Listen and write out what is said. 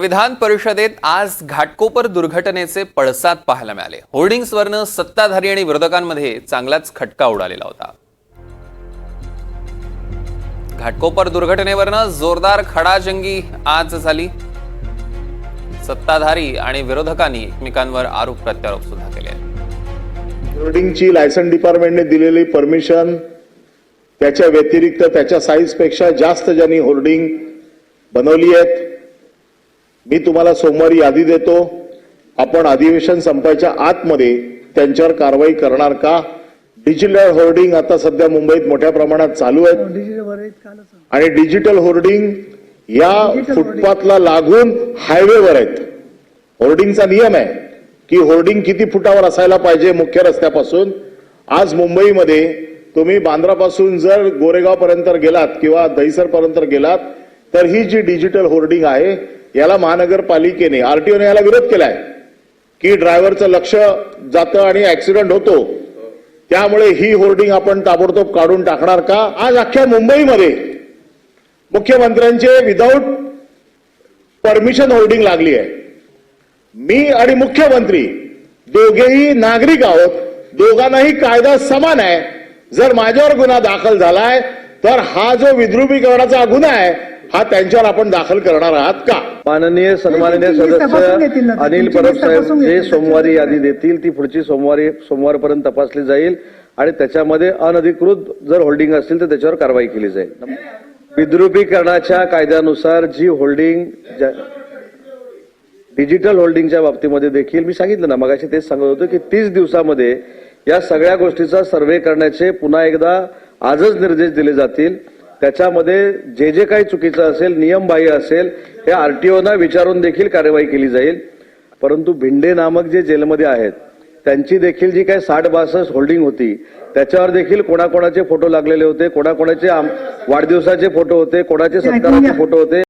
विधान परिषदेत आज घाटकोपर दुर्घटनेचे पडसाद पाहायला मिळाले। होर्डिंग्सवरनं सत्ताधारी आणि विरोधकांमध्ये चांगलाच खटका उडालेला होता। घाटकोपर दुर्घटनेवरनं जोरदार खडाजंगी आज झाली। सत्ताधारी आणि विरोधकांनी एकमेकांवर आरोप प्रत्यारोप सुद्धा केले। होर्डिंगची लायसन डिपार्टमेंटने दिलेली परमिशन, त्याच्या व्यतिरिक्त त्याच्या साईज पेक्षा जास्त ज्यांनी होर्डिंग बनवली आहेत, मी तुम्हाला सोमवारी यादी देतो। आपण अधिवेशन संपायच्या आतमध्ये त्यांच्यावर कारवाई करणार का? डिजिटल होर्डिंग आता सध्या मुंबईत मोठ्या प्रमाणात चालू आहेत आणि डिजिटल होर्डिंग या फुटपाथला लागून हायवेवर आहेत। होर्डिंगचा नियम आहे की होर्डिंग किती फुटावर असायला पाहिजे मुख्य रस्त्यापासून। आज मुंबईमध्ये तुम्ही बांद्रापासून जर गोरेगाव पर्यंत गेलात किंवा दहिसर पर्यंत गेलात तर ही जी डिजिटल होर्डिंग आहे याला महानगरपालिकेने आरटीओने याला विरोध केलाय की ड्रायव्हरचं लक्ष जातं आणि ऍक्सिडेंट होतो, त्यामुळे ही होर्डिंग आपण ताबडतोब काढून टाकणार का? आज अख्ख्या मुंबईमध्ये मुख्यमंत्र्यांचे विदाऊट परमिशन होर्डिंग लागली आहे। मी आणि मुख्यमंत्री दोघेही नागरिक आहोत, दोघांनाही कायदा समान आहे। जर माझ्यावर गुन्हा दाखल झालाय तर हा जो विद्रुपीकरणाचा गुन्हा आहे हा त्यांच्यावर आपण दाखल करणार आहात का? माननीय सन्माननीय सदस्य अनिल परब साहेब जे सोमवारी यादी देतील ती पुढची सोमवारपर्यंत तपासली जाईल आणि त्याच्यामध्ये अनधिकृत जर होल्डिंग असतील तर त्याच्यावर कारवाई केली जाईल। विद्रुपीकरणाच्या कायद्यानुसार जी होल्डिंग डिजिटल होल्डिंगच्या बाबतीमध्ये देखील मी सांगितलं ना, मगाशी तेच सांगत होतो की 30 दिवसामध्ये या सगळ्या गोष्टीचा सर्व्हे करण्याचे पुन्हा एकदा आजच निर्देश दिले जातील। त्याच्यामध्ये जे जे काही चुकीचं असेल, नियमबाह्य असेल, हे आरटीओना विचारून देखील कार्यवाही केली जाईल। परंतु भिंडे नामक जे जेलमध्ये आहेत त्यांची देखील जी काही 60-62 होल्डिंग होती त्याच्यावर देखील कोणाकोणाचे फोटो लागलेले होते, कोणाकोणाचे वाढदिवसाचे फोटो होते, कोणाचे सत्काराचे फोटो होते।